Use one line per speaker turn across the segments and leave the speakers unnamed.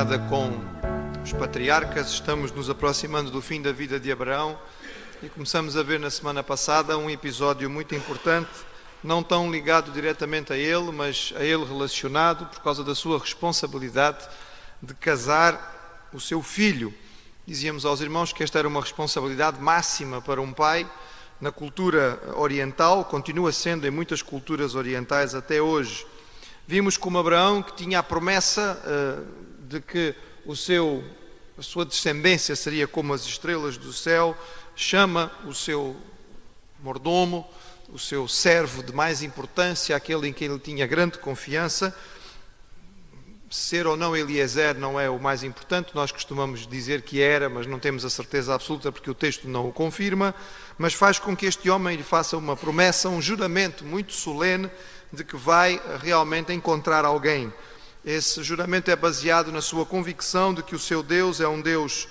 caminhada com os patriarcas, estamos nos aproximando do fim da vida de Abraão e começamos a ver na semana passada um episódio muito importante, não tão ligado diretamente a ele, mas a ele relacionado por causa da sua responsabilidade de casar o seu filho. Dizíamos aos irmãos que esta era uma responsabilidade máxima para um pai. Na cultura oriental, continua sendo em muitas culturas orientais até hoje. Vimos como Abraão, que tinha a promessa de que a sua descendência seria como as estrelas do céu, chama o seu mordomo, o seu servo de mais importância, aquele em quem ele tinha grande confiança. Ser ou não Eliezer não é o mais importante, nós costumamos dizer que era, mas não temos a certeza absoluta porque o texto não o confirma, mas faz com que este homem lhe faça uma promessa, um juramento muito solene de que vai realmente encontrar alguém. Esse juramento é baseado na sua convicção de que o seu Deus é um Deus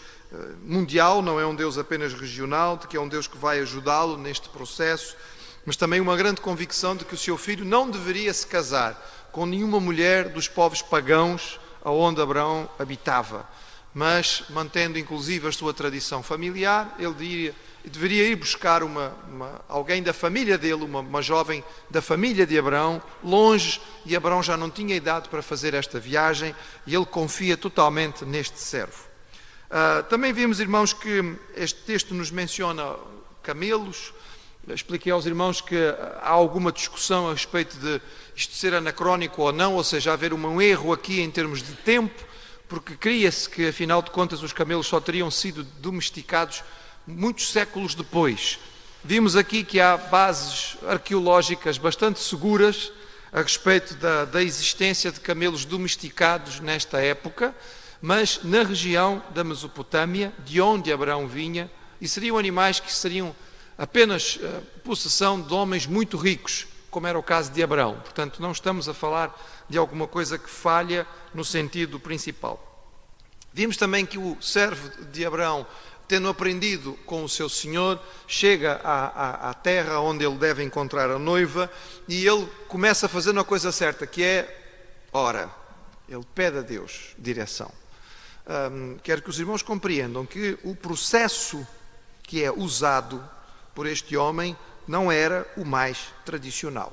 mundial, não é um Deus apenas regional, de que é um Deus que vai ajudá-lo neste processo, mas também uma grande convicção de que o seu filho não deveria se casar com nenhuma mulher dos povos pagãos aonde Abraão habitava, mas mantendo inclusive a sua tradição familiar, ele deveria ir buscar alguém da família dele, uma jovem da família de Abraão, longe, e Abraão já não tinha idade para fazer esta viagem, e ele confia totalmente neste servo. Também vimos, irmãos, que este texto nos menciona camelos. Expliquei aos irmãos que há alguma discussão a respeito de isto ser anacrónico ou não, ou seja, haver um erro aqui em termos de tempo, porque cria-se que, afinal de contas, os camelos só teriam sido domesticados muitos séculos depois. Vimos aqui que há bases arqueológicas bastante seguras a respeito da existência de camelos domesticados nesta época, mas na região da Mesopotâmia, de onde Abraão vinha, e seriam animais que seriam apenas possessão de homens muito ricos, como era o caso de Abraão. Portanto, não estamos a falar de alguma coisa que falha no sentido principal. Vimos também que o servo de Abraão, tendo aprendido com o seu senhor, chega à terra onde ele deve encontrar a noiva e ele começa a fazer uma coisa certa, que é, ele pede a Deus direção. Quero que os irmãos compreendam que o processo que é usado por este homem não era o mais tradicional.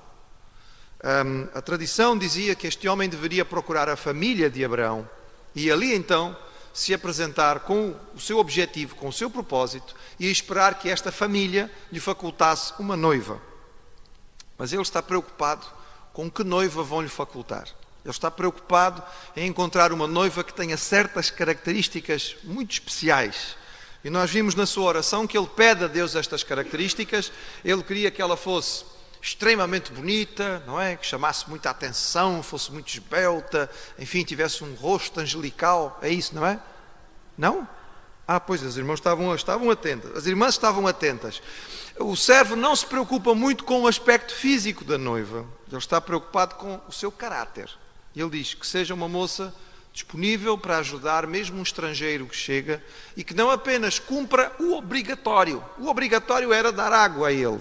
A tradição dizia que este homem deveria procurar a família de Abraão e ali então se apresentar com o seu objetivo, com o seu propósito e esperar que esta família lhe facultasse uma noiva. Mas ele está preocupado com que noiva vão lhe facultar. Ele está preocupado em encontrar uma noiva que tenha certas características muito especiais. E nós vimos na sua oração que ele pede a Deus estas características. Ele queria que ela fosse extremamente bonita, não é? Que chamasse muita atenção, fosse muito esbelta, enfim, tivesse um rosto angelical. É isso, não é? Não? Pois, as irmãs estavam atentas. As irmãs estavam atentas. O servo não se preocupa muito com o aspecto físico da noiva. Ele está preocupado com o seu caráter. Ele diz que seja uma moça disponível para ajudar mesmo um estrangeiro que chega e que não apenas cumpra o obrigatório. O obrigatório era dar água a ele.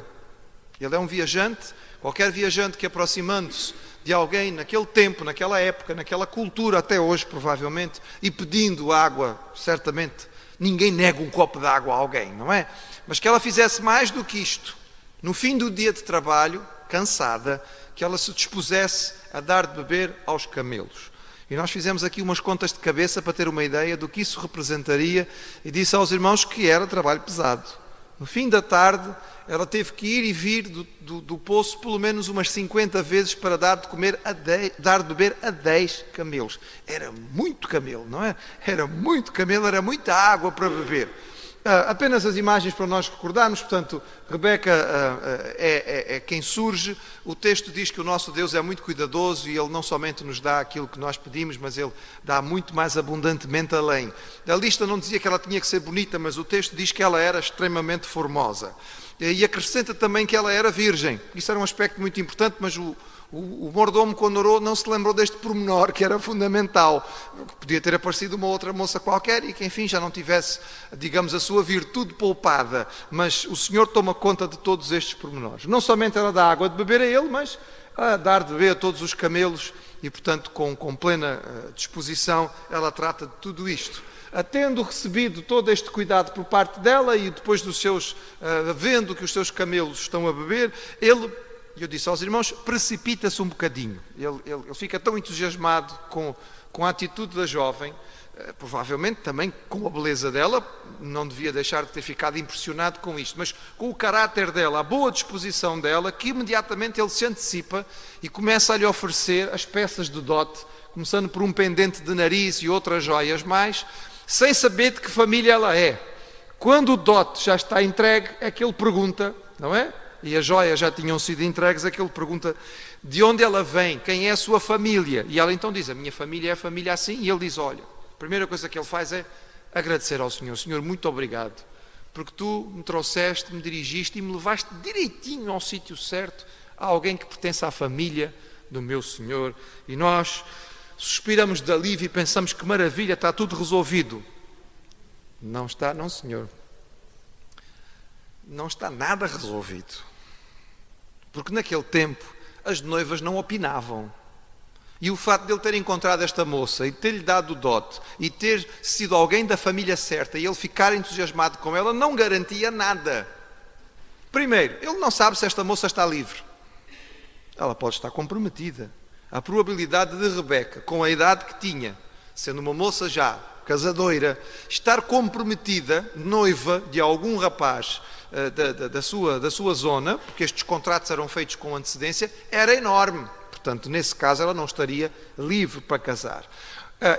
Ele é um viajante, qualquer viajante que aproximando-se de alguém naquele tempo, naquela época, naquela cultura, até hoje provavelmente, e pedindo água, certamente ninguém nega um copo de água a alguém, não é? Mas que ela fizesse mais do que isto. No fim do dia de trabalho, cansada, que ela se dispusesse a dar de beber aos camelos. E nós fizemos aqui umas contas de cabeça para ter uma ideia do que isso representaria e disse aos irmãos que era trabalho pesado. No fim da tarde, ela teve que ir e vir do poço pelo menos umas 50 vezes para dar de beber a 10 camelos. Era muito camelo, não é? Era muito camelo, era muita água para beber. Apenas as imagens para nós recordarmos, portanto, Rebeca é quem surge. O texto diz que o nosso Deus é muito cuidadoso e Ele não somente nos dá aquilo que nós pedimos, mas Ele dá muito mais abundantemente além. A lista não dizia que ela tinha que ser bonita, mas o texto diz que ela era extremamente formosa. E acrescenta também que ela era virgem. Isso era um aspecto muito importante, mas o mordomo, quando orou, não se lembrou deste pormenor, que era fundamental. Podia ter aparecido uma outra moça qualquer e que, enfim, já não tivesse, digamos, a sua virtude poupada. Mas o Senhor toma conta de todos estes pormenores. Não somente ela dá água de beber a ele, mas a dar de beber a todos os camelos e, portanto, com plena disposição, ela trata de tudo isto. Tendo recebido todo este cuidado por parte dela e depois vendo que os seus camelos estão a beber, eu disse aos irmãos, precipita-se um bocadinho. Ele fica tão entusiasmado com a atitude da jovem, provavelmente também com a beleza dela, não devia deixar de ter ficado impressionado com isto, mas com o caráter dela, a boa disposição dela, que imediatamente ele se antecipa e começa a lhe oferecer as peças de dote, começando por um pendente de nariz e outras joias mais, sem saber de que família ela é. Quando o dote já está entregue, é que ele pergunta, não é? E as joias já tinham sido entregues, é que ele pergunta de onde ela vem, quem é a sua família. E ela então diz, a minha família é a família assim. E ele diz, olha, a primeira coisa que ele faz é agradecer ao Senhor. Senhor, muito obrigado, porque tu me trouxeste, me dirigiste e me levaste direitinho ao sítio certo, a alguém que pertence à família do meu Senhor. E nós suspiramos de alívio e pensamos que maravilha, está tudo resolvido. Não está, não, Senhor. Não está nada resolvido. Porque naquele tempo as noivas não opinavam. E o facto de ele ter encontrado esta moça e ter-lhe dado o dote e ter sido alguém da família certa e ele ficar entusiasmado com ela não garantia nada. Primeiro, ele não sabe se esta moça está livre. Ela pode estar comprometida. A probabilidade de Rebeca, com a idade que tinha, sendo uma moça já casadoira, estar comprometida, noiva de algum rapaz da sua zona, porque estes contratos eram feitos com antecedência, era enorme. Portanto, nesse caso, ela não estaria livre para casar.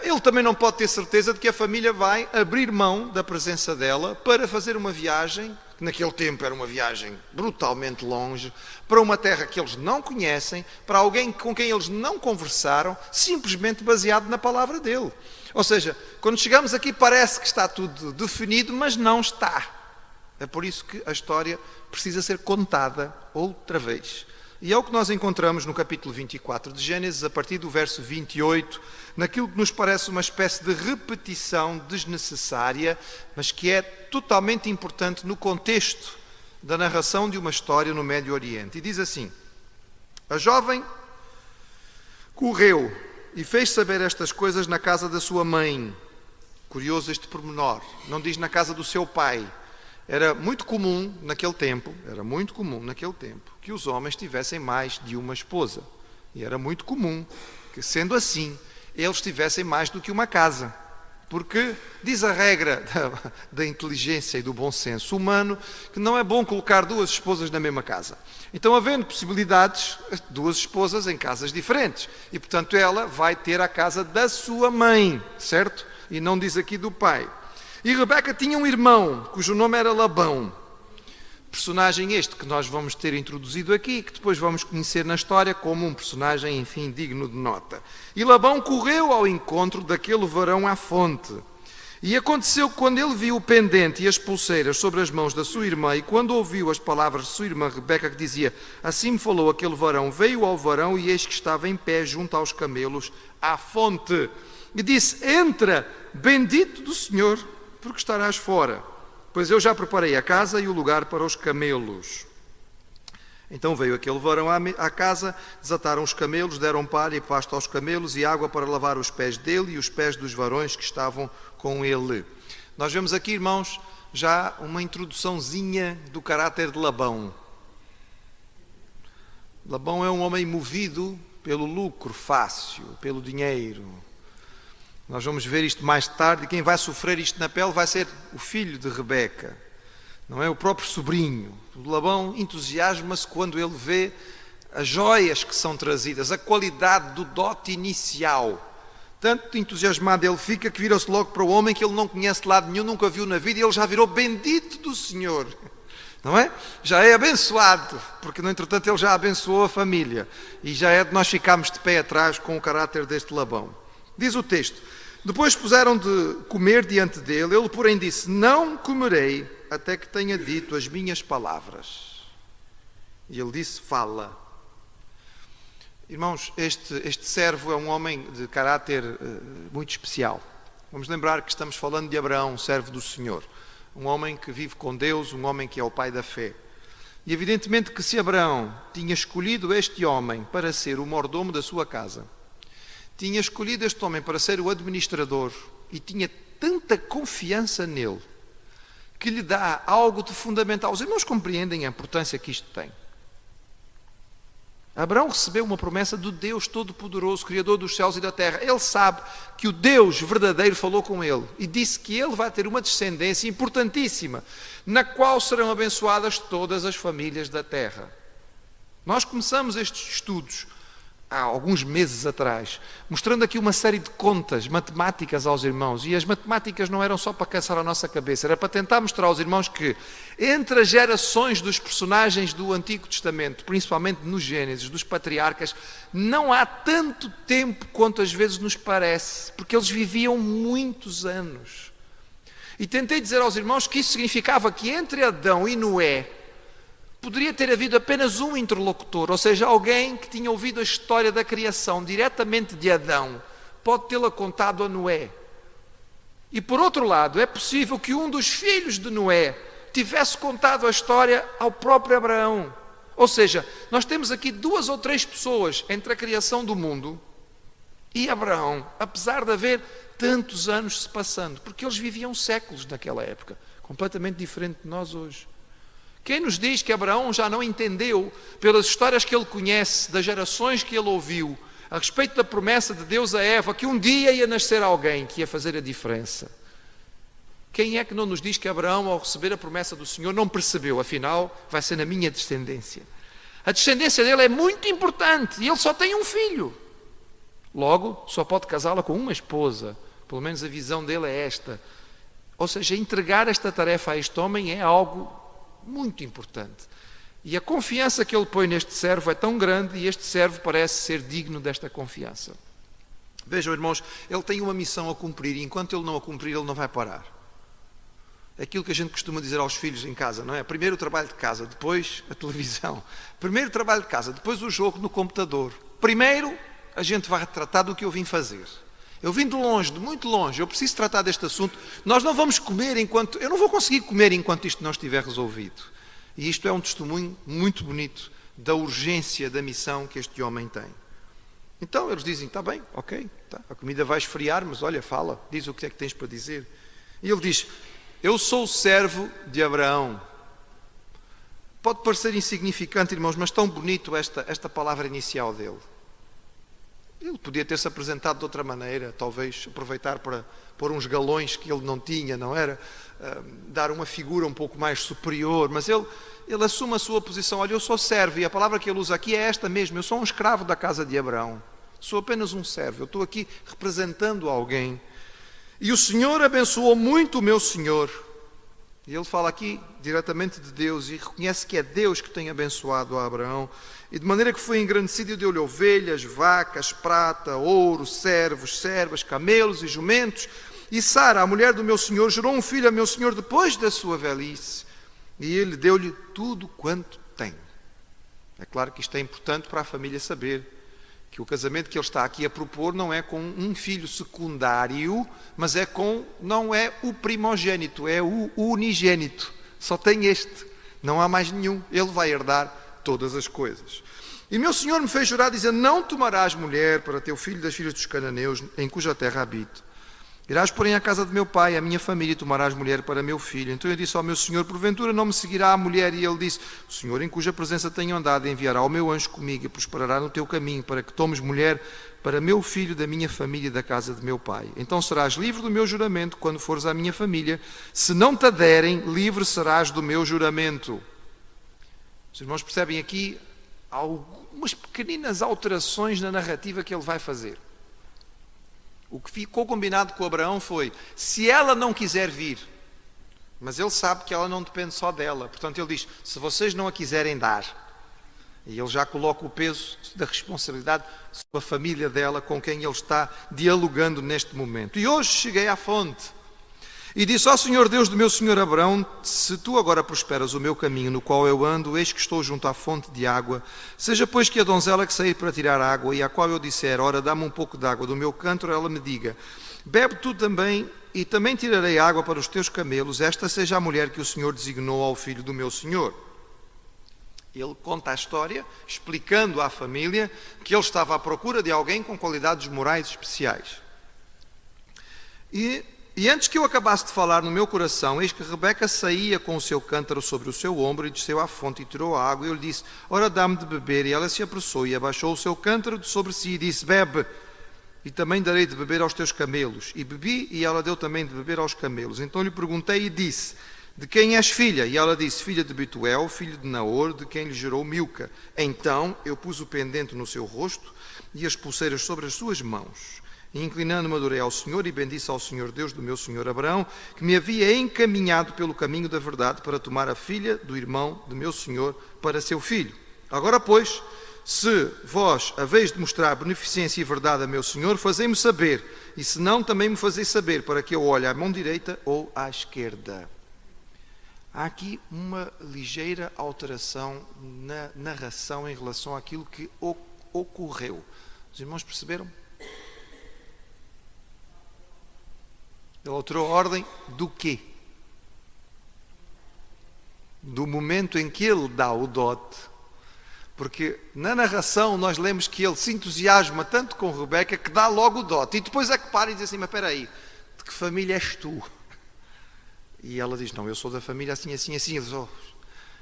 Ele também não pode ter certeza de que a família vai abrir mão da presença dela para fazer uma viagem, que naquele tempo era uma viagem brutalmente longe, para uma terra que eles não conhecem, para alguém com quem eles não conversaram, simplesmente baseado na palavra dele. Ou seja, quando chegamos aqui parece que está tudo definido, mas não está. É por isso que a história precisa ser contada outra vez. E é o que nós encontramos no capítulo 24 de Gênesis, a partir do verso 28, naquilo que nos parece uma espécie de repetição desnecessária, mas que é totalmente importante no contexto da narração de uma história no Médio Oriente. E diz assim, a jovem correu e fez saber estas coisas na casa da sua mãe. Curioso este pormenor, não diz na casa do seu pai. Era muito comum naquele tempo, que os homens tivessem mais de uma esposa. E era muito comum que, sendo assim, eles tivessem mais do que uma casa. Porque diz a regra da inteligência e do bom senso humano que não é bom colocar duas esposas na mesma casa. Então, havendo possibilidades, duas esposas em casas diferentes. E, portanto, ela vai ter a casa da sua mãe, certo? E não diz aqui do pai. E Rebeca tinha um irmão, cujo nome era Labão. Personagem este que nós vamos ter introduzido aqui, que depois vamos conhecer na história como um personagem, enfim, digno de nota. E Labão correu ao encontro daquele varão à fonte. E aconteceu que quando ele viu o pendente e as pulseiras sobre as mãos da sua irmã, e quando ouviu as palavras de sua irmã Rebeca, que dizia, assim me falou aquele varão, veio ao varão e eis que estava em pé junto aos camelos à fonte. E disse, entra, bendito do Senhor, porque estarás fora, pois eu já preparei a casa e o lugar para os camelos. Então veio aquele varão à casa, desataram os camelos, deram palha e pasto aos camelos e água para lavar os pés dele e os pés dos varões que estavam com ele. Nós vemos aqui, irmãos, já uma introduçãozinha do caráter de Labão. Labão é um homem movido pelo lucro fácil, pelo dinheiro. Nós vamos ver isto mais tarde, e quem vai sofrer isto na pele vai ser o filho de Rebeca, não é? O próprio sobrinho. O Labão entusiasma-se quando ele vê as joias que são trazidas, a qualidade do dote inicial. Tanto entusiasmado ele fica que vira-se logo para o homem que ele não conhece de lado nenhum, nunca viu na vida, e ele já virou bendito do Senhor, não é? Já é abençoado, porque no entretanto ele já abençoou a família, e já é de nós ficarmos de pé atrás com o caráter deste Labão. Diz o texto, depois puseram de comer diante dele, ele porém disse, não comerei até que tenha dito as minhas palavras. E ele disse, fala. Irmãos, este servo é um homem de caráter muito especial. Vamos lembrar que estamos falando de Abraão, servo do Senhor. Um homem que vive com Deus, um homem que é o pai da fé. E evidentemente que se Abraão tinha escolhido este homem para ser o mordomo da sua casa, tinha escolhido este homem para ser o administrador e tinha tanta confiança nele que lhe dá algo de fundamental. Os irmãos compreendem a importância que isto tem. Abraão recebeu uma promessa do Deus Todo-Poderoso, Criador dos céus e da terra. Ele sabe que o Deus verdadeiro falou com ele e disse que ele vai ter uma descendência importantíssima, na qual serão abençoadas todas as famílias da terra. Nós começamos estes estudos há alguns meses atrás, mostrando aqui uma série de contas matemáticas aos irmãos, e as matemáticas não eram só para cansar a nossa cabeça, era para tentar mostrar aos irmãos que entre as gerações dos personagens do Antigo Testamento, principalmente no Gênesis, dos patriarcas, não há tanto tempo quanto às vezes nos parece, porque eles viviam muitos anos. E tentei dizer aos irmãos que isso significava que entre Adão e Noé poderia ter havido apenas um interlocutor, ou seja, alguém que tinha ouvido a história da criação diretamente de Adão, pode tê-la contado a Noé. E por outro lado, é possível que um dos filhos de Noé tivesse contado a história ao próprio Abraão. Ou seja, nós temos aqui 2 ou 3 pessoas entre a criação do mundo e Abraão, apesar de haver tantos anos se passando, porque eles viviam séculos naquela época, completamente diferente de nós hoje. Quem nos diz que Abraão já não entendeu, pelas histórias que ele conhece, das gerações que ele ouviu, a respeito da promessa de Deus a Eva, que um dia ia nascer alguém que ia fazer a diferença? Quem é que não nos diz que Abraão, ao receber a promessa do Senhor, não percebeu, afinal, vai ser na minha descendência? A descendência dele é muito importante e ele só tem um filho. Logo, só pode casá-la com uma esposa. Pelo menos a visão dele é esta. Ou seja, entregar esta tarefa a este homem é algo muito importante. E a confiança que ele põe neste servo é tão grande e este servo parece ser digno desta confiança. Vejam, irmãos, ele tem uma missão a cumprir e enquanto ele não a cumprir, ele não vai parar. É aquilo que a gente costuma dizer aos filhos em casa, não é? Primeiro o trabalho de casa, depois a televisão. Primeiro o trabalho de casa, depois o jogo no computador. Primeiro a gente vai tratar do que eu vim fazer. Eu vim de longe, de muito longe, eu preciso tratar deste assunto. Nós não vamos comer enquanto... Eu não vou conseguir comer enquanto isto não estiver resolvido. E isto é um testemunho muito bonito da urgência da missão que este homem tem. Então eles dizem, está bem, ok, tá, a comida vai esfriar, mas olha, fala, diz o que é que tens para dizer. E ele diz, eu sou o servo de Abraão. Pode parecer insignificante, irmãos, mas tão bonito esta palavra inicial dele. Ele podia ter-se apresentado de outra maneira, talvez aproveitar para pôr uns galões que ele não tinha, não era? Dar uma figura um pouco mais superior, mas ele assume a sua posição. Olha, eu sou servo, e a palavra que ele usa aqui é esta mesmo, eu sou um escravo da casa de Abraão, sou apenas um servo, eu estou aqui representando alguém. E o Senhor abençoou muito o meu Senhor. E ele fala aqui diretamente de Deus e reconhece que é Deus que tem abençoado a Abraão. E de maneira que foi engrandecido e deu-lhe ovelhas, vacas, prata, ouro, servos, servas, camelos e jumentos. E Sara, a mulher do meu senhor, gerou um filho a meu senhor depois da sua velhice. E ele deu-lhe tudo quanto tem. É claro que isto é importante para a família saber que o casamento que ele está aqui a propor não é com um filho secundário, mas não é o primogênito, é o unigênito. Só tem este, não há mais nenhum. Ele vai herdar todas as coisas. E meu Senhor me fez jurar, dizendo, não tomarás mulher para teu filho das filhas dos cananeus, em cuja terra habito. Irás, porém, à casa de meu pai, à minha família, e tomarás mulher para meu filho. Então eu disse ao meu Senhor, porventura não me seguirá a mulher? E ele disse, o Senhor em cuja presença tenho andado, enviará o meu anjo comigo e prosperará no teu caminho, para que tomes mulher para meu filho da minha família e da casa de meu pai. Então serás livre do meu juramento quando fores à minha família. Se não te aderem, livre serás do meu juramento. Os irmãos percebem aqui algumas pequeninas alterações na narrativa que ele vai fazer. O que ficou combinado com Abraão foi, se ela não quiser vir, mas ele sabe que ela não depende só dela, portanto ele diz, se vocês não a quiserem dar, e ele já coloca o peso da responsabilidade sobre a família dela com quem ele está dialogando neste momento. E hoje cheguei à fonte e disse, ó Senhor Deus do meu Senhor Abraão, se tu agora prosperas o meu caminho no qual eu ando, eis que estou junto à fonte de água, seja pois que a donzela que sair para tirar água, e à qual eu disser, ora dá-me um pouco de água do meu cântaro, ela me diga, bebe tu também, e também tirarei água para os teus camelos, esta seja a mulher que o Senhor designou ao filho do meu Senhor. Ele conta a história, explicando à família que ele estava à procura de alguém com qualidades morais especiais. E antes que eu acabasse de falar no meu coração, eis que Rebeca saía com o seu cântaro sobre o seu ombro e desceu à fonte e tirou a água. E eu lhe disse, ora dá-me de beber. E ela se apressou e abaixou o seu cântaro de sobre si e disse, bebe, e também darei de beber aos teus camelos. E bebi, e ela deu também de beber aos camelos. Então lhe perguntei e disse, de quem és filha? E ela disse, filha de Betuel, filho de Naor, de quem lhe gerou Milca. Então eu pus o pendente no seu rosto e as pulseiras sobre as suas mãos. E inclinando-me adorei ao Senhor e bendisse ao Senhor Deus do meu Senhor Abraão, que me havia encaminhado pelo caminho da verdade para tomar a filha do irmão de meu Senhor para seu filho. Agora, pois, se vós haveis de mostrar beneficência e verdade a meu Senhor, fazei-me saber, e se não, também me fazeis saber, para que eu olhe à mão direita ou à esquerda. Há aqui uma ligeira alteração na narração em relação àquilo que ocorreu. Os irmãos perceberam? Ele alterou a ordem do quê? Do momento em que ele dá o dote. Porque na narração nós lemos que ele se entusiasma tanto com Rebeca que dá logo o dote. E depois é que para e diz assim, mas espera aí, de que família és tu? E ela diz, não, eu sou da família assim, assim, assim. Ele diz, oh,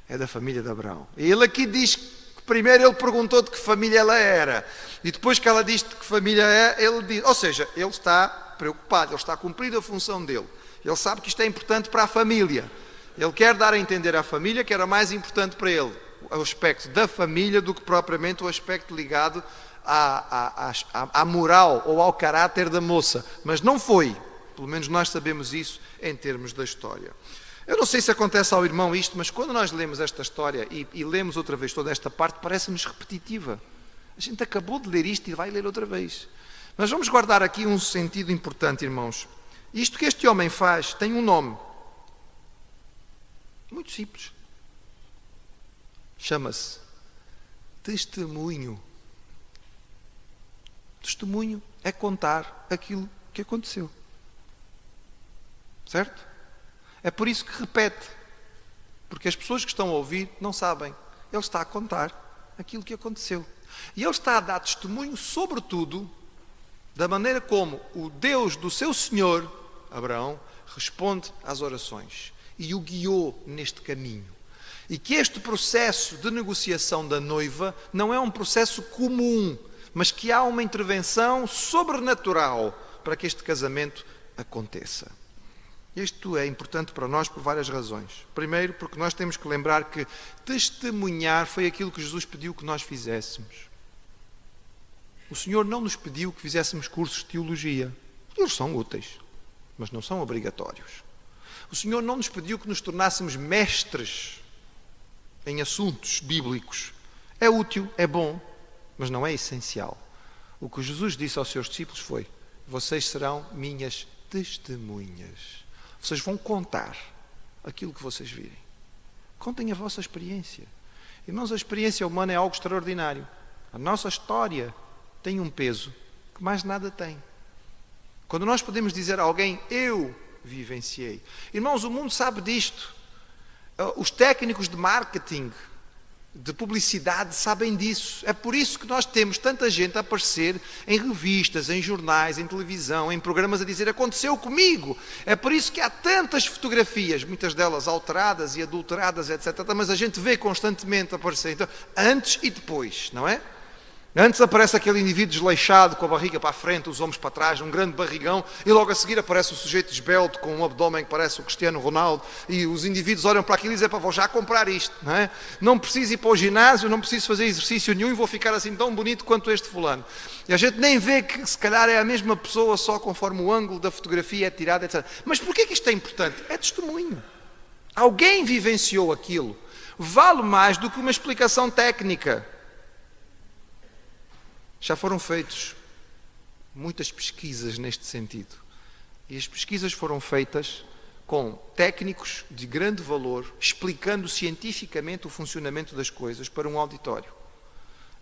é da família de Abraão. E ele aqui diz que primeiro ele perguntou de que família ela era. E depois que ela diz de que família é, ele diz, ou seja, ele está preocupado, ele está a cumprir a função dele. Ele sabe que isto é importante para a família. Ele quer dar a entender à família que era mais importante para ele o aspecto da família do que propriamente o aspecto ligado à moral ou ao caráter da moça. Mas não foi. Pelo menos nós sabemos isso em termos da história. Eu não sei se acontece ao irmão isto, mas quando nós lemos esta história e lemos outra vez toda esta parte, parece-nos repetitiva. A gente acabou de ler isto e vai ler outra vez. Mas vamos guardar aqui um sentido importante, irmãos. Isto que este homem faz tem um nome. Muito simples. Chama-se testemunho. Testemunho é contar aquilo que aconteceu. Certo? É por isso que repete. Porque as pessoas que estão a ouvir não sabem. Ele está a contar aquilo que aconteceu. E ele está a dar testemunho, sobretudo, da maneira como o Deus do seu Senhor, Abraão, responde às orações. E o guiou neste caminho. E que este processo de negociação da noiva não é um processo comum, mas que há uma intervenção sobrenatural para que este casamento aconteça. Isto é importante para nós por várias razões. Primeiro, porque nós temos que lembrar que testemunhar foi aquilo que Jesus pediu que nós fizéssemos. O Senhor não nos pediu que fizéssemos cursos de teologia. Eles são úteis, mas não são obrigatórios. O Senhor não nos pediu que nos tornássemos mestres em assuntos bíblicos. É útil, é bom, mas não é essencial. O que Jesus disse aos seus discípulos foi: vocês serão minhas testemunhas. Vocês vão contar aquilo que vocês virem. Contem a vossa experiência. Irmãos, a experiência humana é algo extraordinário. A nossa história tem um peso que mais nada tem. Quando nós podemos dizer a alguém, eu vivenciei. Irmãos, o mundo sabe disto. Os técnicos de marketing, de publicidade, sabem disso. É por isso que nós temos tanta gente a aparecer em revistas, em jornais, em televisão, em programas a dizer, aconteceu comigo. É por isso que há tantas fotografias, muitas delas alteradas e adulteradas, etc. Mas a gente vê constantemente aparecer, então, antes e depois, não é? Antes aparece aquele indivíduo desleixado, com a barriga para a frente, os ombros para trás, um grande barrigão, e logo a seguir aparece o sujeito esbelto, com um abdômen que parece o Cristiano Ronaldo, e os indivíduos olham para aquilo e dizem, vou já comprar isto, não é? Não preciso ir para o ginásio, não preciso fazer exercício nenhum, e vou ficar assim tão bonito quanto este fulano. E a gente nem vê que se calhar é a mesma pessoa, só conforme o ângulo da fotografia é tirado, etc. Mas porquê que isto é importante? É testemunho. Alguém vivenciou aquilo. Vale mais do que uma explicação técnica. Já foram feitas muitas pesquisas neste sentido. E as pesquisas foram feitas com técnicos de grande valor, explicando cientificamente o funcionamento das coisas para um auditório.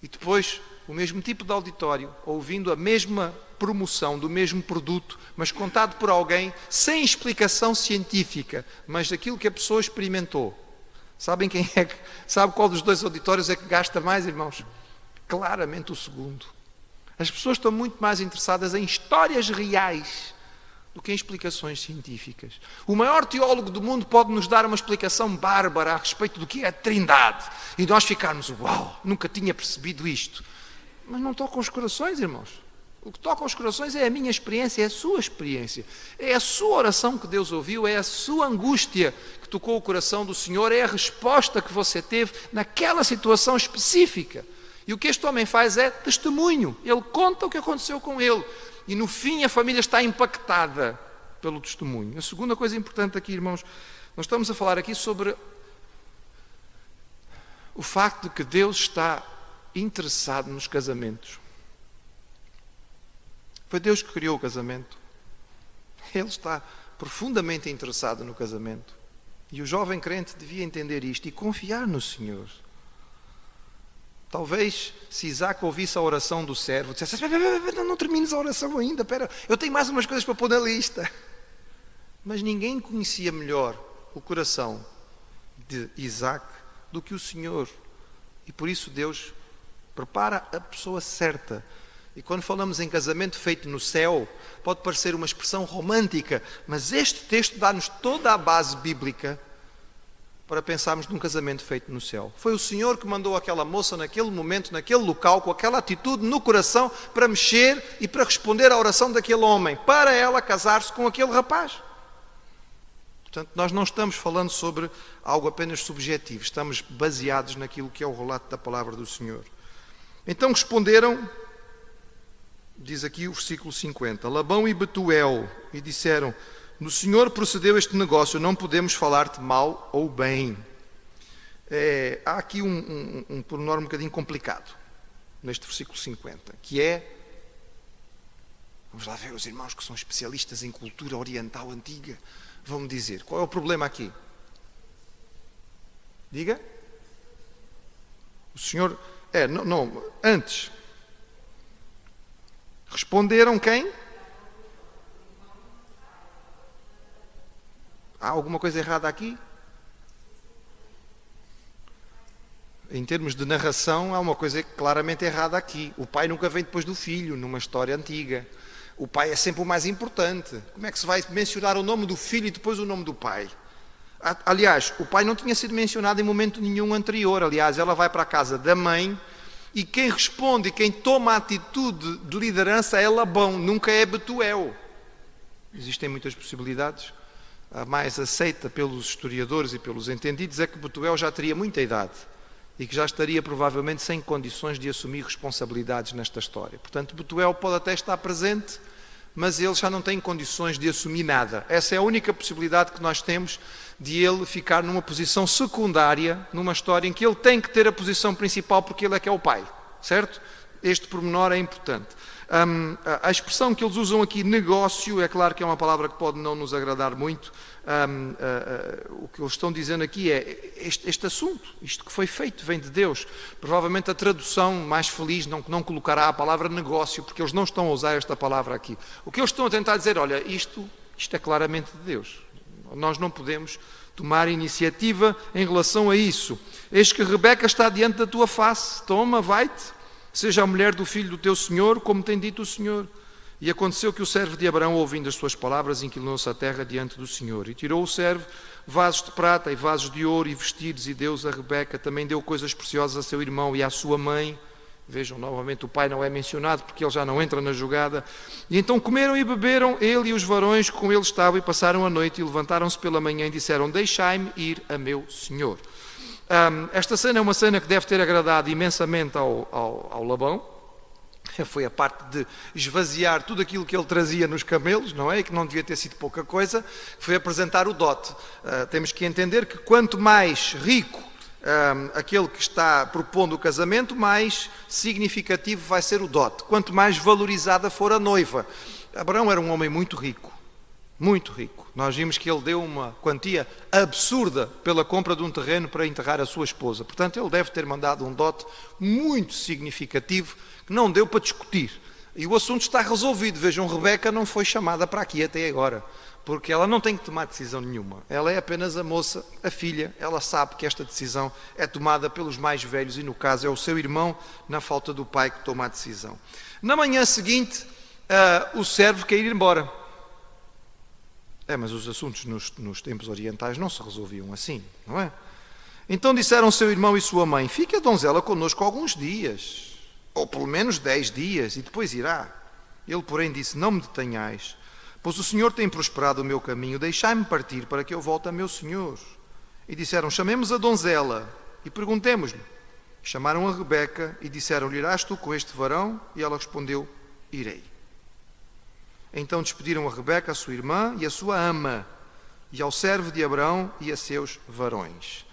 E depois, o mesmo tipo de auditório, ouvindo a mesma promoção do mesmo produto, mas contado por alguém sem explicação científica, mas daquilo que a pessoa experimentou. Sabe qual dos dois auditórios é que gasta mais, irmãos? Claramente o segundo. As pessoas estão muito mais interessadas em histórias reais do que em explicações científicas. O maior teólogo do mundo pode nos dar uma explicação bárbara a respeito do que é a Trindade. E nós ficarmos, uau, nunca tinha percebido isto. Mas não toca os corações, irmãos. O que toca os corações é a minha experiência, é a sua experiência. É a sua oração que Deus ouviu, é a sua angústia que tocou o coração do Senhor, é a resposta que você teve naquela situação específica. E o que este homem faz é testemunho. Ele conta o que aconteceu com ele. E no fim a família está impactada pelo testemunho. A segunda coisa importante aqui, irmãos, nós estamos a falar aqui sobre o facto de que Deus está interessado nos casamentos. Foi Deus que criou o casamento. Ele está profundamente interessado no casamento. E o jovem crente devia entender isto e confiar no Senhor. Talvez, se Isaac ouvisse a oração do servo, dissesse, não termines a oração ainda, espera, eu tenho mais umas coisas para pôr na lista. Mas ninguém conhecia melhor o coração de Isaac do que o Senhor. E por isso Deus prepara a pessoa certa. E quando falamos em casamento feito no céu, pode parecer uma expressão romântica, mas este texto dá-nos toda a base bíblica para pensarmos num casamento feito no céu. Foi o Senhor que mandou aquela moça naquele momento, naquele local, com aquela atitude no coração, para mexer e para responder à oração daquele homem, para ela casar-se com aquele rapaz. Portanto, nós não estamos falando sobre algo apenas subjetivo, estamos baseados naquilo que é o relato da palavra do Senhor. Então responderam, diz aqui o versículo 50, Labão e Betuel, e disseram, no Senhor procedeu este negócio, não podemos falar-te mal ou bem. Há aqui um pormenor um bocadinho complicado, neste versículo 50, que é, vamos lá ver os irmãos que são especialistas em cultura oriental antiga, vão-me dizer, qual é o problema aqui? Diga. O Senhor, antes, responderam quem? Há alguma coisa errada aqui? Em termos de narração, há uma coisa claramente errada aqui. O pai nunca vem depois do filho, numa história antiga. O pai é sempre o mais importante. Como é que se vai mencionar o nome do filho e depois o nome do pai? Aliás, o pai não tinha sido mencionado em momento nenhum anterior. Aliás, ela vai para a casa da mãe e quem responde, quem toma a atitude de liderança é Labão, nunca é Betuel. Existem muitas possibilidades. A mais aceita pelos historiadores e pelos entendidos é que Betuel já teria muita idade e que já estaria provavelmente sem condições de assumir responsabilidades nesta história. Portanto, Betuel pode até estar presente, mas ele já não tem condições de assumir nada. Essa é a única possibilidade que nós temos de ele ficar numa posição secundária, numa história em que ele tem que ter a posição principal porque ele é que é o pai, certo? Este pormenor é importante. A expressão que eles usam aqui, negócio, é claro que é uma palavra que pode não nos agradar muito. O que eles estão dizendo aqui é este assunto, isto que foi feito vem de Deus. Provavelmente a tradução mais feliz não colocará a palavra negócio, porque eles não estão a usar esta palavra aqui. O que eles estão a tentar dizer, olha, isto é claramente de Deus. Nós não podemos tomar iniciativa em relação a isso. Eis que Rebeca está diante da tua face, toma, vai-te. Seja a mulher do filho do teu senhor, como tem dito o Senhor. E aconteceu que o servo de Abraão, ouvindo as suas palavras, inclinou-se à terra diante do Senhor. E tirou o servo vasos de prata e vasos de ouro e vestidos, e deu-os a Rebeca. Também deu coisas preciosas a seu irmão e à sua mãe. Vejam, novamente o pai não é mencionado, porque ele já não entra na jogada. E então comeram e beberam, ele e os varões com ele estavam, e passaram a noite, e levantaram-se pela manhã e disseram, deixai-me ir a meu senhor. Esta cena é uma cena que deve ter agradado imensamente ao Labão. Foi a parte de esvaziar tudo aquilo que ele trazia nos camelos, não é? E que não devia ter sido pouca coisa. Foi apresentar o dote. Temos que entender que quanto mais rico aquele que está propondo o casamento, mais significativo vai ser o dote. Quanto mais valorizada for a noiva. Abraão era um homem muito rico. Muito rico. Nós vimos que ele deu uma quantia absurda pela compra de um terreno para enterrar a sua esposa. Portanto, ele deve ter mandado um dote muito significativo que não deu para discutir. E o assunto está resolvido. Vejam, Rebeca não foi chamada para aqui até agora, porque ela não tem que tomar decisão nenhuma. Ela é apenas a moça, a filha. Ela sabe que esta decisão é tomada pelos mais velhos e, no caso, é o seu irmão, na falta do pai, que toma a decisão. Na manhã seguinte, o servo quer ir embora. Mas os assuntos nos tempos orientais não se resolviam assim, não é? Então disseram seu irmão e sua mãe: fique a donzela connosco alguns dias, ou pelo menos 10 dias, e depois irá. Ele, porém, disse: não me detenhais, pois o Senhor tem prosperado o meu caminho, deixai-me partir para que eu volte a meu Senhor. E disseram: chamemos a donzela e perguntemos-lhe. Chamaram a Rebeca e disseram-lhe: irás tu com este varão? E ela respondeu: irei. Então despediram a Rebeca, a sua irmã, e a sua ama, e ao servo de Abraão e a seus varões.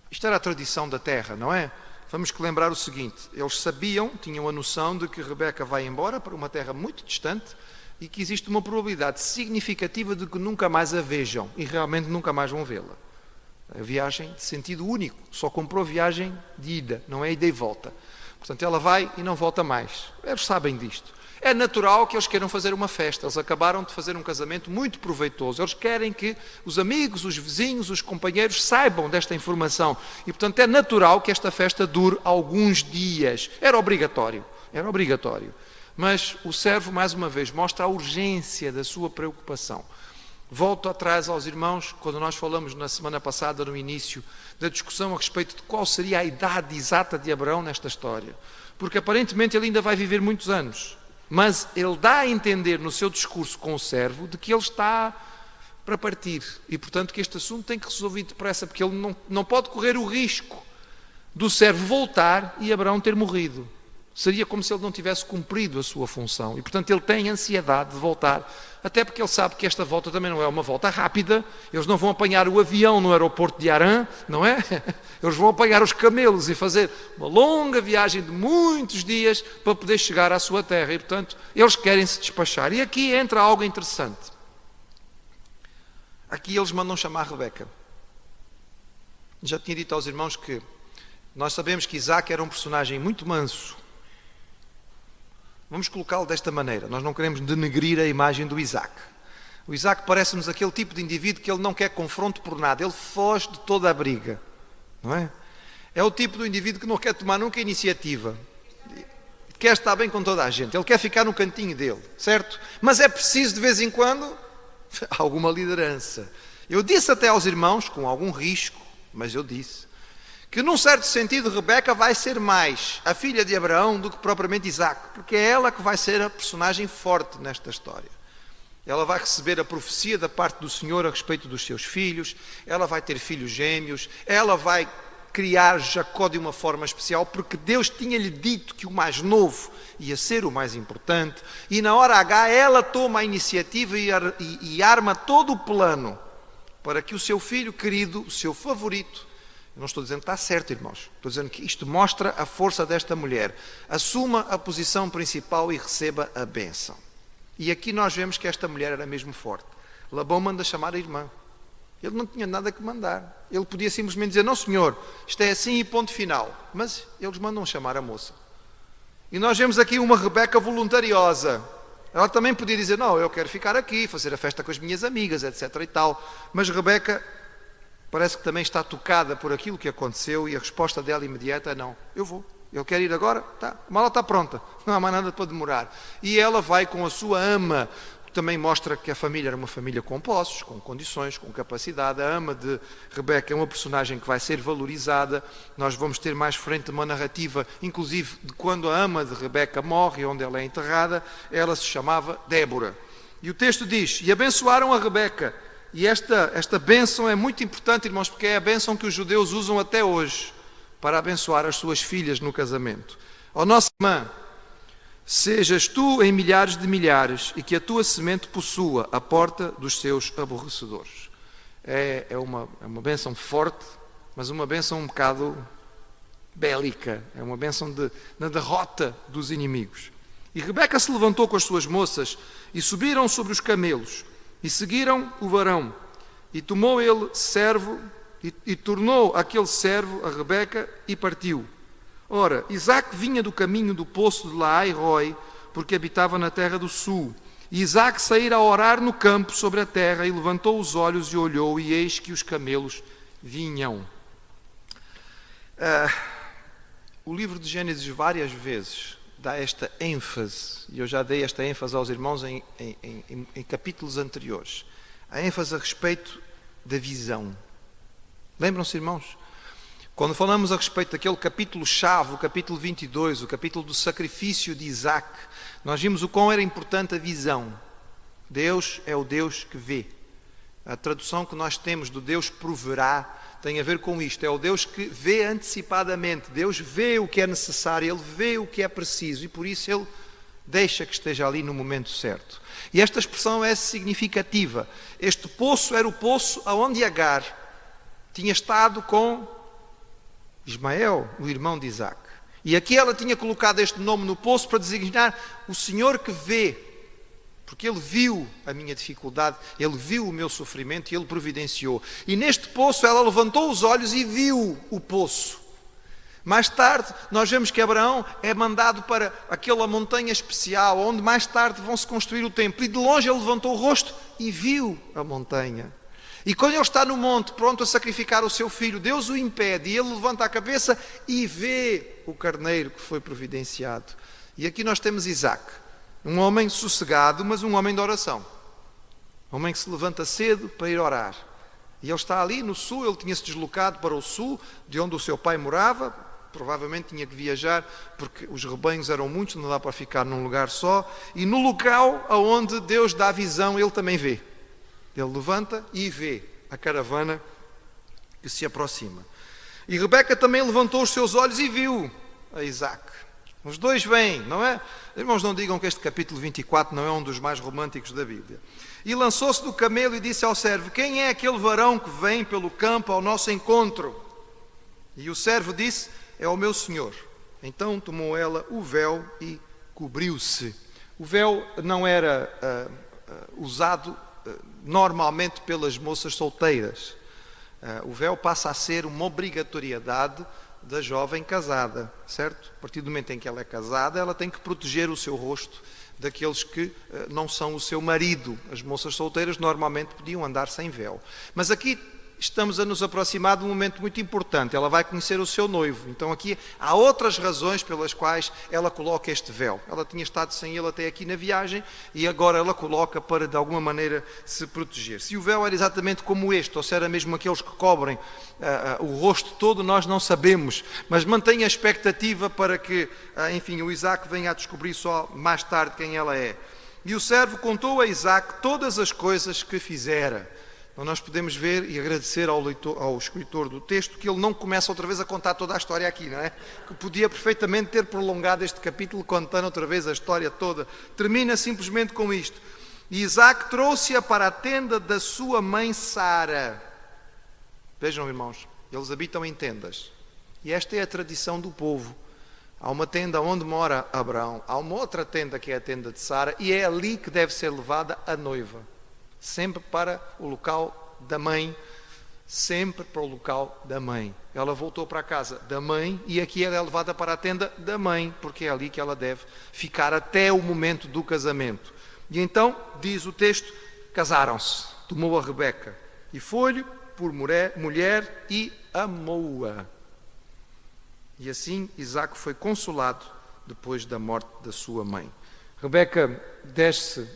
Isto era a tradição da terra, não é? Vamos que lembrar o seguinte: eles sabiam, tinham a noção de que Rebeca vai embora para uma terra muito distante e que existe uma probabilidade significativa de que nunca mais a vejam, e realmente nunca mais vão vê-la. A viagem de sentido único, só comprou viagem de ida, não é ida e volta. Portanto, ela vai e não volta mais. Eles sabem disto. É natural que eles queiram fazer uma festa. Eles acabaram de fazer um casamento muito proveitoso. Eles querem que os amigos, os vizinhos, os companheiros saibam desta informação. E, portanto, é natural que esta festa dure alguns dias. Era obrigatório. Mas o servo, mais uma vez, mostra a urgência da sua preocupação. Volto atrás aos irmãos, quando nós falamos na semana passada, no início, da discussão a respeito de qual seria a idade exata de Abraão nesta história. Porque aparentemente ele ainda vai viver muitos anos. Mas ele dá a entender no seu discurso com o servo de que ele está para partir. E, portanto, que este assunto tem que resolver depressa, porque ele não pode correr o risco do servo voltar e Abraão ter morrido. Seria como se ele não tivesse cumprido a sua função. E, portanto, ele tem ansiedade de voltar. Até porque ele sabe que esta volta também não é uma volta rápida. Eles não vão apanhar o avião no aeroporto de Harã, não é? Eles vão apanhar os camelos e fazer uma longa viagem de muitos dias para poder chegar à sua terra. E, portanto, eles querem se despachar. E aqui entra algo interessante. Aqui eles mandam chamar Rebeca. Já tinha dito aos irmãos que nós sabemos que Isaac era um personagem muito manso. Vamos colocá-lo desta maneira. Nós não queremos denegrir a imagem do Isaac. O Isaac parece-nos aquele tipo de indivíduo que ele não quer confronto por nada. Ele foge de toda a briga. Não é? É o tipo do indivíduo que não quer tomar nunca iniciativa. Quer estar bem com toda a gente. Ele quer ficar no cantinho dele. Certo? Mas é preciso de vez em quando alguma liderança. Eu disse até aos irmãos, com algum risco, mas eu disse, que num certo sentido Rebeca vai ser mais a filha de Abraão do que propriamente Isaac, porque é ela que vai ser a personagem forte nesta história. Ela vai receber a profecia da parte do Senhor a respeito dos seus filhos, ela vai ter filhos gêmeos, ela vai criar Jacó de uma forma especial, porque Deus tinha-lhe dito que o mais novo ia ser o mais importante, e na hora H ela toma a iniciativa e arma todo o plano para que o seu filho querido, o seu favorito, eu não estou dizendo que está certo, irmãos. Estou dizendo que isto mostra a força desta mulher. Assuma a posição principal e receba a bênção. E aqui nós vemos que esta mulher era mesmo forte. Labão manda chamar a irmã. Ele não tinha nada que mandar. Ele podia simplesmente dizer: não, senhor, isto é assim e ponto final. Mas eles mandam chamar a moça. E nós vemos aqui uma Rebeca voluntariosa. Ela também podia dizer: não, eu quero ficar aqui, fazer a festa com as minhas amigas, etc. e tal. Mas Rebeca parece que também está tocada por aquilo que aconteceu, e a resposta dela imediata é: não, eu vou. Ele quer ir agora? Tá. A mala está pronta, não há mais nada para demorar. E ela vai com a sua ama, que também mostra que a família era uma família com posses, com condições, com capacidade. A ama de Rebeca é uma personagem que vai ser valorizada. Nós vamos ter mais frente uma narrativa, inclusive de quando a ama de Rebeca morre, onde ela é enterrada. Ela se chamava Débora. E o texto diz: e abençoaram a Rebeca. E esta bênção é muito importante, irmãos, porque é a bênção que os judeus usam até hoje para abençoar as suas filhas no casamento. Ó nossa irmã, sejas tu em milhares de milhares, e que a tua semente possua a porta dos seus aborrecedores. É uma bênção forte, mas uma bênção um bocado bélica. É uma bênção na derrota dos inimigos. E Rebeca se levantou com as suas moças e subiram sobre os camelos e seguiram o varão. E tomou ele servo e tornou aquele servo a Rebeca e partiu.
Ora, Isaque vinha do caminho do poço de Laai-Roi, porque habitava na terra do sul. E Isaque saíra a orar no campo sobre a terra, e levantou os olhos e olhou, e eis que os camelos vinham. O livro de Gênesis várias vezes dá esta ênfase, e eu já dei esta ênfase aos irmãos em capítulos anteriores, a ênfase a respeito da visão. Lembram-se, irmãos? Quando falamos a respeito daquele capítulo-chave, o capítulo 22, o capítulo do sacrifício de Isaque, nós vimos o quão era importante a visão. Deus é o Deus que vê. A tradução que nós temos do Deus proverá tem a ver com isto. É o Deus que vê antecipadamente. Deus vê o que é necessário, Ele vê o que é preciso e por isso Ele deixa que esteja ali no momento certo. E esta expressão é significativa. Este poço era o poço aonde Agar tinha estado com Ismael, o irmão de Isaque. E aqui ela tinha colocado este nome no poço para designar o Senhor que vê, porque Ele viu a minha dificuldade, Ele viu o meu sofrimento e Ele providenciou. E neste poço ela levantou os olhos e viu o poço. Mais tarde nós vemos que Abraão é mandado para aquela montanha especial, onde mais tarde vão se construir o templo. E de longe ele levantou o rosto e viu a montanha. E quando ele está no monte, pronto a sacrificar o seu filho, Deus o impede e ele levanta a cabeça e vê o carneiro que foi providenciado. E aqui nós temos Isaque, um homem sossegado, mas um homem de oração. Um homem que se levanta cedo para ir orar. E ele está ali no sul, ele tinha-se deslocado para o sul, de onde o seu pai morava, provavelmente tinha que viajar, porque os rebanhos eram muitos, não dá para ficar num lugar só. E no local onde Deus dá visão, ele também vê. Ele levanta e vê a caravana que se aproxima. E Rebeca também levantou os seus olhos e viu a Isaque. Os dois vêm, não é? Irmãos, não digam que este capítulo 24 não é um dos mais românticos da Bíblia. E lançou-se do camelo e disse ao servo: quem é aquele varão que vem pelo campo ao nosso encontro? E o servo disse: é o meu senhor. Então tomou ela o véu e cobriu-se. O véu não era usado normalmente pelas moças solteiras. O véu passa a ser uma obrigatoriedade da jovem casada, certo? A partir do momento em que ela é casada, ela tem que proteger o seu rosto daqueles que não são o seu marido. As moças solteiras normalmente podiam andar sem véu. Mas aqui estamos a nos aproximar de um momento muito importante. Ela vai conhecer o seu noivo. Então aqui há outras razões pelas quais ela coloca este véu. Ela tinha estado sem ele até aqui na viagem e agora ela coloca para de alguma maneira se proteger. Se o véu era exatamente como este, ou se era mesmo aqueles que cobrem o rosto todo, nós não sabemos. Mas mantém a expectativa para que, enfim, o Isaque venha a descobrir só mais tarde quem ela é. E o servo contou a Isaque todas as coisas que fizera. Então nós podemos ver e agradecer ao escritor do texto que ele não começa outra vez a contar toda a história aqui, não é? Que podia perfeitamente ter prolongado este capítulo contando outra vez a história toda. Termina simplesmente com isto. E Isaque trouxe-a para a tenda da sua mãe Sara. Vejam, irmãos, eles habitam em tendas. E esta é a tradição do povo. Há uma tenda onde mora Abraão. Há uma outra tenda que é a tenda de Sara. E é ali que deve ser levada a noiva. Sempre para o local da mãe, sempre para o local da mãe. Ela voltou para a casa da mãe e aqui ela é levada para a tenda da mãe, porque é ali que ela deve ficar até o momento do casamento. E então, diz o texto, casaram-se, tomou a Rebeca e foi-lhe por mulher e amou-a. E assim Isaque foi consolado depois da morte da sua mãe. Rebeca desce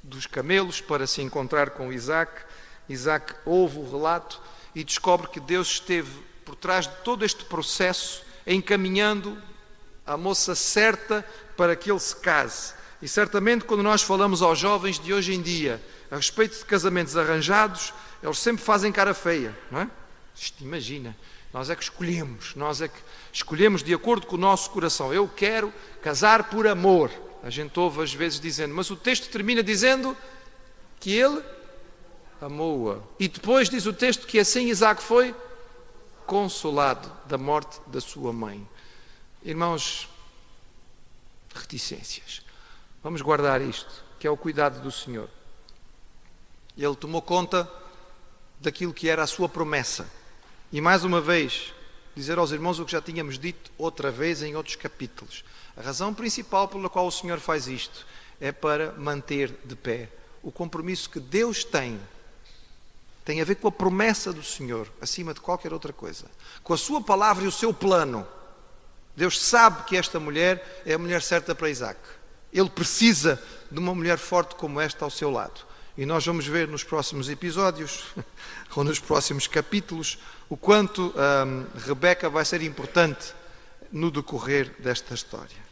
dos camelos para se encontrar com Isaque. Isaque ouve o relato e descobre que Deus esteve por trás de todo este processo, encaminhando a moça certa para que ele se case. E certamente quando nós falamos aos jovens de hoje em dia a respeito de casamentos arranjados, eles sempre fazem cara feia, não é? Imagina, nós é que escolhemos de acordo com o nosso coração. Eu quero casar por amor. A gente ouve às vezes dizendo, mas o texto termina dizendo que ele amou-a. E depois diz o texto que assim Isaque foi consolado da morte da sua mãe. Irmãos, reticências. Vamos guardar isto, que é o cuidado do Senhor. Ele tomou conta daquilo que era a sua promessa. E mais uma vez,
dizer aos irmãos o que já tínhamos dito outra vez em outros capítulos. A razão principal pela qual o Senhor faz isto é para manter de pé o compromisso que Deus tem a ver com a promessa do Senhor, acima de qualquer outra coisa. Com a sua palavra e o seu plano. Deus sabe que esta mulher é a mulher certa para Isaac. Ele precisa de uma mulher forte como esta ao seu lado. E nós vamos ver nos próximos episódios, ou nos próximos capítulos, o quanto Rebeca vai ser importante no decorrer desta história.